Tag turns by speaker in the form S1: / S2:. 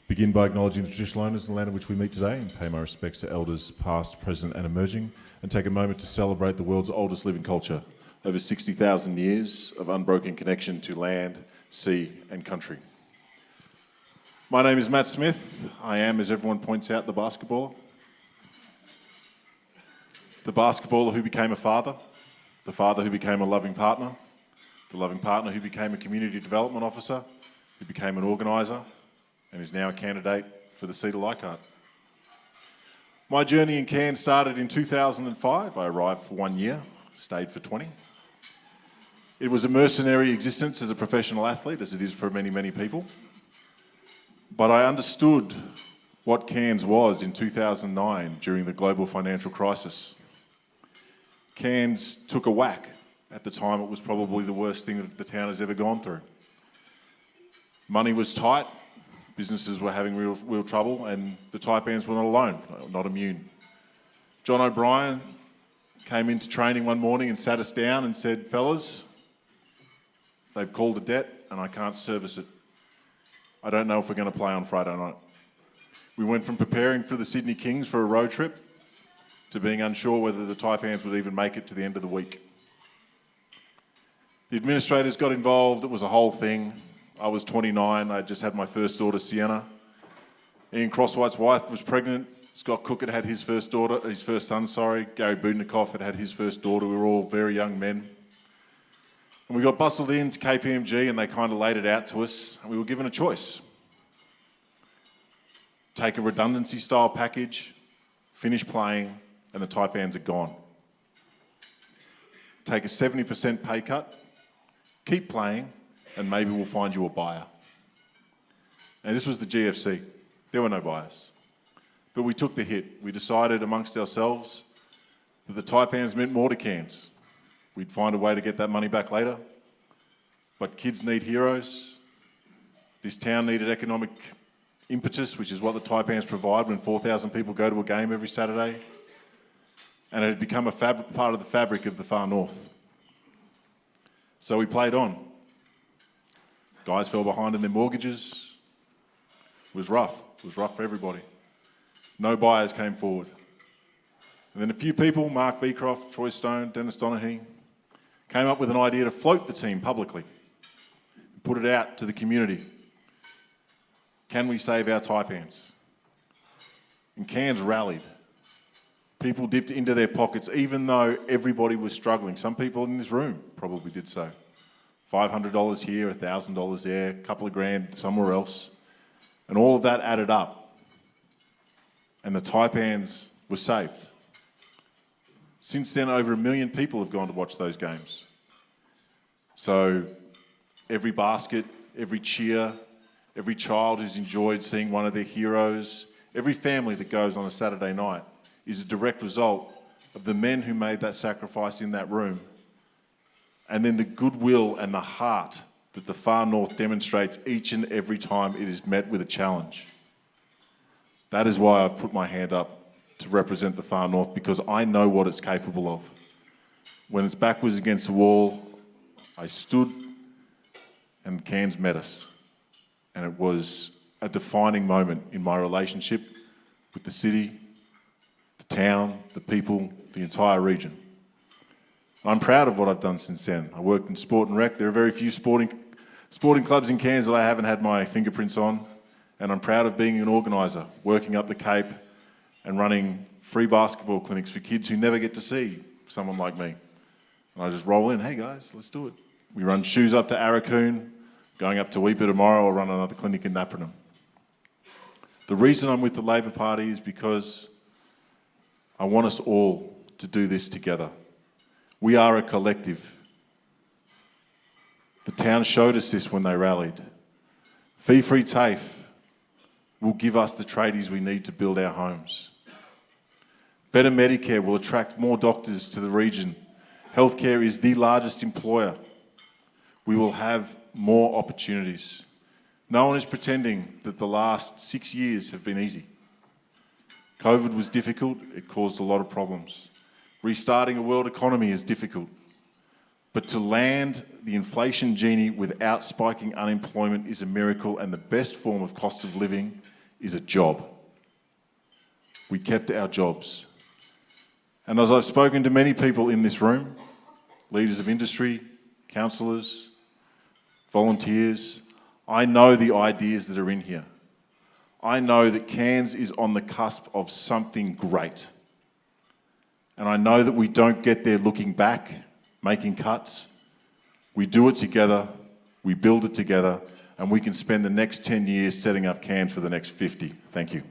S1: Begin by acknowledging the traditional owners of the land on which we meet today and pay my respects to elders past, present and emerging, and take a moment to celebrate the world's oldest living culture, over 60,000 years of unbroken connection to land, sea and country. My name is Matt Smith. I am, as everyone points out, the basketballer. The basketballer who became a father, the father who became a loving partner, the loving partner who became a community development officer, who became an organiser, and is now a candidate for the seat of Leichhardt. My journey in Cairns started in 2005. I arrived for 1 year, stayed for 20. It was a mercenary existence as a professional athlete, as it is for many, many people. But I understood what Cairns was in 2009 during the global financial crisis. Cairns took a whack. At the time, it was probably the worst thing that the town has ever gone through. Money was tight. Businesses were having real trouble, and the Taipans were not alone, not immune. John O'Brien came into training one morning and sat us down and said, "Fellas, they've called a debt and I can't service it. I don't know if we're going to play on Friday night." We went from preparing for the Sydney Kings for a road trip to being unsure whether the Taipans would even make it to the end of the week. The administrators got involved. It was a whole thing. I was 29, I just had my first daughter, Sienna. Ian Crosswhite's wife was pregnant. Scott Cook had had his first son. Gary Budnikoff had had his first daughter. We were all very young men. And we got bustled into KPMG and they kind of laid it out to us and we were given a choice. Take a redundancy style package, finish playing, and the Taipans are gone. Take a 70% pay cut, keep playing, and maybe we'll find you a buyer. And this was the GFC. There were no buyers. But we took the hit. We decided amongst ourselves that the Taipans meant more to Cairns. We'd find a way to get that money back later. But kids need heroes. This town needed economic impetus, which is what the Taipans provide when 4,000 people go to a game every Saturday. And it had become a part of the fabric of the far north. So we played on. Guys fell behind in their mortgages. It was rough. It was rough for everybody. No buyers came forward. And then a few people, Mark Beecroft, Troy Stone, Dennis Donaghy, came up with an idea to float the team publicly, put it out to the community. Can we save our Taipans? And Cairns rallied. People dipped into their pockets, even though everybody was struggling. Some people in this room probably did so. $500 here, $1,000 there, a couple of grand somewhere else. And all of that added up. And the Taipans were saved. Since then, over 1 million people have gone to watch those games. So every basket, every cheer, every child who's enjoyed seeing one of their heroes, every family that goes on a Saturday night is a direct result of the men who made that sacrifice in that room. And then the goodwill and the heart that the far north demonstrates each and every time it is met with a challenge. That is why I've put my hand up to represent the far north, because I know what it's capable of. When its back was against the wall, I stood and Cairns met us. And it was a defining moment in my relationship with the city, the town, the people, the entire region. I'm proud of what I've done since then. I worked in sport and rec. There are very few sporting clubs in Cairns that I haven't had my fingerprints on. And I'm proud of being an organiser, working up the Cape and running free basketball clinics for kids who never get to see someone like me. And I just roll in, "Hey guys, let's do it." We run shoes up to Arakoon, going up to Weipa tomorrow. I'll run another clinic in Napranum. The reason I'm with the Labor Party is because I want us all to do this together. We are a collective. The town showed us this when they rallied. Fee Free TAFE will give us the tradies we need to build our homes. Better Medicare will attract more doctors to the region. Healthcare is the largest employer. We will have more opportunities. No one is pretending that the last 6 years have been easy. COVID was difficult, it caused a lot of problems. Restarting a world economy is difficult. But to land the inflation genie without spiking unemployment is a miracle, and the best form of cost of living is a job. We kept our jobs. And as I've spoken to many people in this room, leaders of industry, councillors, volunteers, I know the ideas that are in here. I know that Cairns is on the cusp of something great. And I know that we don't get there looking back, making cuts. We do it together, we build it together, and we can spend the next 10 years setting up Cairns for the next 50. Thank you.